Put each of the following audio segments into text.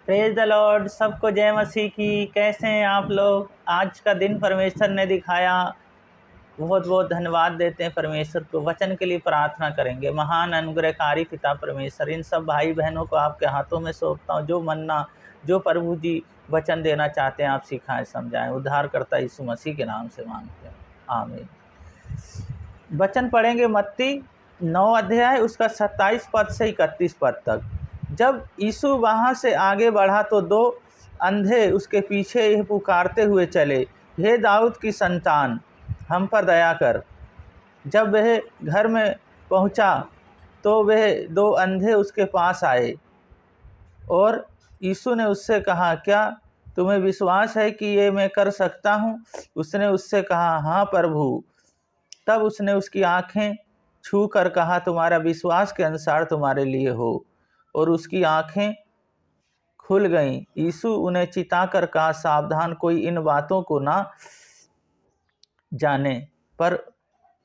Praise the Lord. सबको जय मसीह की। कैसे हैं आप लोग? आज का दिन परमेश्वर ने दिखाया, बहुत बहुत धन्यवाद देते हैं परमेश्वर को। वचन के लिए प्रार्थना करेंगे। महान अनुग्रहकारी पिता परमेश्वर, इन सब भाई बहनों को आपके हाथों में सौंपता हूँ। जो मन्ना, जो प्रभु जी वचन देना चाहते हैं, आप सिखाएं, समझाएं। उद्धार करता यीशु मसीह के नाम से मांगते हैं, आमीन। वचन पढ़ेंगे मत्ती 9 अध्याय, उसका 27 पद से 31 पद तक। जब यीशु वहाँ से आगे बढ़ा तो 2 अंधे उसके पीछे यह पुकारते हुए चले, हे दाऊद की संतान, हम पर दया कर। जब वह घर में पहुँचा तो वह 2 अंधे उसके पास आए और यीशु ने उससे कहा, क्या तुम्हें विश्वास है कि ये मैं कर सकता हूँ? उसने उससे कहा, हाँ प्रभु। तब उसने उसकी आंखें छू कर कहा, तुम्हारा विश्वास के अनुसार तुम्हारे लिए हो। और उसकी आंखें खुल गईं। यीशु उन्हें चिताकर कहा, सावधान, कोई इन बातों को ना जाने। पर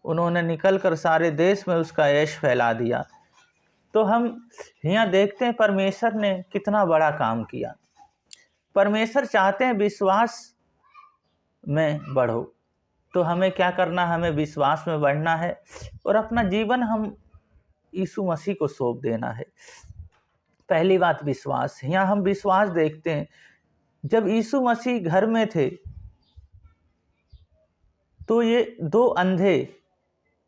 उन्होंने निकलकर सारे देश में उसका यश फैला दिया। तो हम यहाँ देखते हैं परमेश्वर ने कितना बड़ा काम किया। परमेश्वर चाहते हैं विश्वास में बढ़ो। तो हमें क्या करना? हमें विश्वास में बढ़ना है और अपना जीवन हम यीशु मसीह को सौंप देना है। पहली बात विश्वास। यहाँ हम विश्वास देखते हैं, जब यीशु मसीह घर में थे तो ये 2 अंधे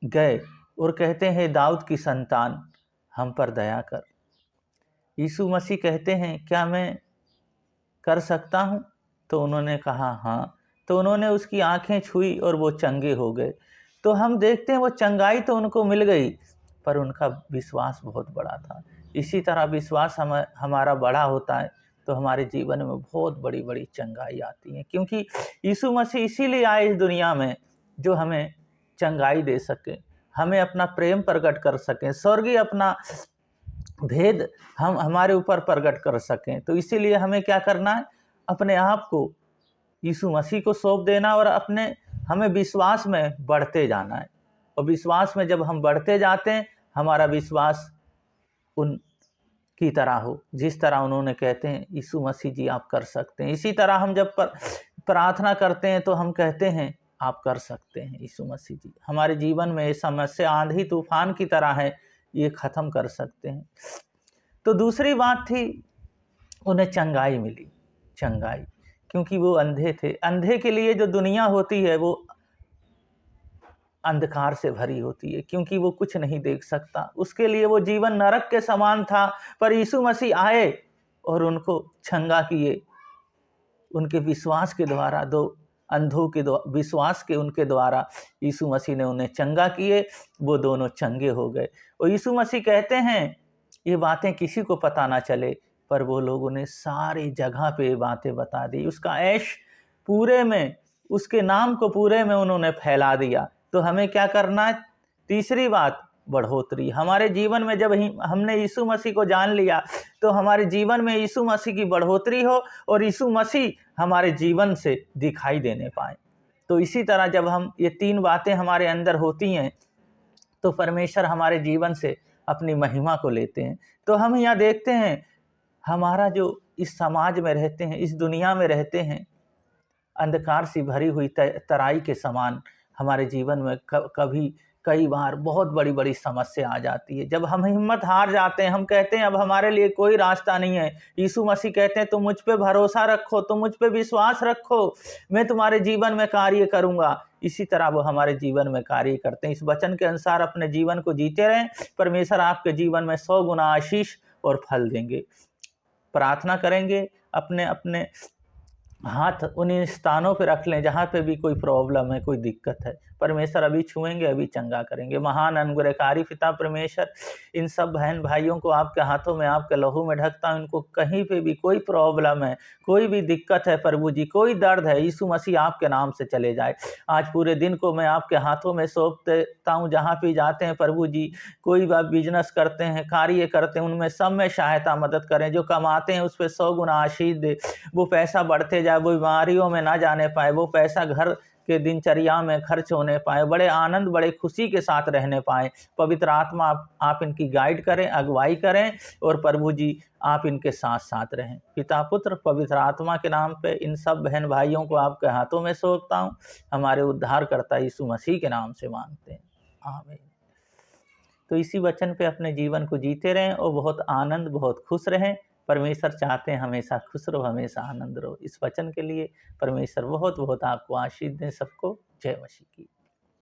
गए और कहते हैं, दाऊद की संतान, हम पर दया कर। यीशु मसीह कहते हैं, क्या मैं कर सकता हूँ? तो उन्होंने कहा, हाँ। तो उन्होंने उसकी आंखें छुई और वो चंगे हो गए। तो हम देखते हैं वो चंगाई तो उनको मिल गई, पर उनका विश्वास बहुत बड़ा था। इसी तरह विश्वास हमारा बड़ा होता है तो हमारे जीवन में बहुत बड़ी बड़ी चंगाई आती है, क्योंकि यीशु मसीह इसीलिए आए इस दुनिया में, जो हमें चंगाई दे सके, हमें अपना प्रेम प्रकट कर सकें, स्वर्गीय अपना भेद हम हमारे ऊपर प्रकट कर सकें। तो इसीलिए हमें क्या करना है? अपने आप को यीशु मसीह को सौंप देना और हमें विश्वास में बढ़ते जाना है। और विश्वास में जब हम बढ़ते जाते हैं, हमारा विश्वास उन की तरह हो, जिस तरह उन्होंने कहते हैं, यीशु मसीह जी आप कर सकते हैं। इसी तरह हम जब प्रार्थना करते हैं तो हम कहते हैं, आप कर सकते हैं यीशु मसीह जी। हमारे जीवन में ये समस्या आंधी तूफान की तरह है, ये ख़त्म कर सकते हैं। तो दूसरी बात थी, उन्हें चंगाई मिली। चंगाई, क्योंकि वो अंधे थे। अंधे के लिए जो दुनिया होती है वो अंधकार से भरी होती है, क्योंकि वो कुछ नहीं देख सकता। उसके लिए वो जीवन नरक के समान था। पर यीशु मसीह आए और उनको चंगा किए। उनके विश्वास के द्वारा, 2 अंधों के विश्वास के उनके द्वारा यीशु मसीह ने उन्हें चंगा किए। वो दोनों चंगे हो गए। और यीशु मसीह कहते हैं, ये बातें किसी को पता ना चले, पर वो लोगों ने सारी जगह पे ये बातें बता दी। उसका ऐश पूरे में, उसके नाम को पूरे में उन्होंने फैला दिया। तो हमें क्या करना है? तीसरी बात, बढ़ोतरी। हमारे जीवन में जब हमने यीशु मसीह को जान लिया तो हमारे जीवन में यीशु मसीह की बढ़ोतरी हो और यीशु मसीह हमारे जीवन से दिखाई देने पाए। तो इसी तरह जब हम ये 3 बातें हमारे अंदर होती हैं तो परमेश्वर हमारे जीवन से अपनी महिमा को लेते हैं। तो हम यहाँ देखते हैं, हमारा जो इस समाज में रहते हैं, इस दुनिया में रहते हैं, अंधकार से भरी हुई तराई के समान हमारे जीवन में कभी कई बार बहुत बड़ी बड़ी समस्या आ जाती है। जब हम हिम्मत हार जाते हैं, हम कहते हैं अब हमारे लिए कोई रास्ता नहीं है। यीशु मसीह कहते हैं, तुम मुझ पे भरोसा रखो, तुम मुझ पे विश्वास रखो, मैं तुम्हारे जीवन में कार्य करूंगा। इसी तरह वो हमारे जीवन में कार्य करते हैं। इस वचन के अनुसार अपने जीवन को जीते रहें। परमेश्वर आपके जीवन में 100 गुना आशीष और फल देंगे। प्रार्थना करेंगे, अपने अपने हाथ उन स्थानों पे रख लें जहाँ पे भी कोई प्रॉब्लम है, कोई दिक्कत है। परमेश्वर अभी छुएंगे, अभी चंगा करेंगे। महान अनुग्रहकारी पिता परमेश्वर, इन सब बहन भाइयों को आपके हाथों में, आपके लहू में ढकता हूँ। इनको कहीं पे भी कोई प्रॉब्लम है, कोई भी दिक्कत है प्रभु जी, कोई दर्द है, यीशु मसीह आपके नाम से चले जाए। आज पूरे दिन को मैं आपके हाथों में सौंप देता हूँ। जहाँ भी जाते हैं प्रभु जी, कोई बात बिजनेस करते हैं, कार्य करते हैं, उनमें सब में सहायता मदद करें। जो कमाते हैं उस पर 100 गुना आशीष दे। वो पैसा बढ़ते जाए, वो बीमारियों में ना जाने पाए, वो पैसा घर के दिनचर्या में खर्च होने पाए, बड़े आनंद बड़े खुशी के साथ रहने पाए। पवित्र आत्मा आप इनकी गाइड करें, अगुवाई करें, और प्रभु जी आप इनके साथ साथ रहें। पिता पुत्र पवित्र आत्मा के नाम पे इन सब बहन भाइयों को आपके हाथों में सौंपता हूँ, हमारे उद्धारकर्ता यीशु मसीह के नाम से मांगते हैं, आमीन। तो इसी वचन पे अपने जीवन को जीते रहें और बहुत आनंद बहुत खुश रहें। परमेश्वर चाहते हैं हमेशा खुश रहो, हमेशा आनंद रहो। इस वचन के लिए परमेश्वर बहुत बहुत आपको आशीष दें। सबको जय मसीह की।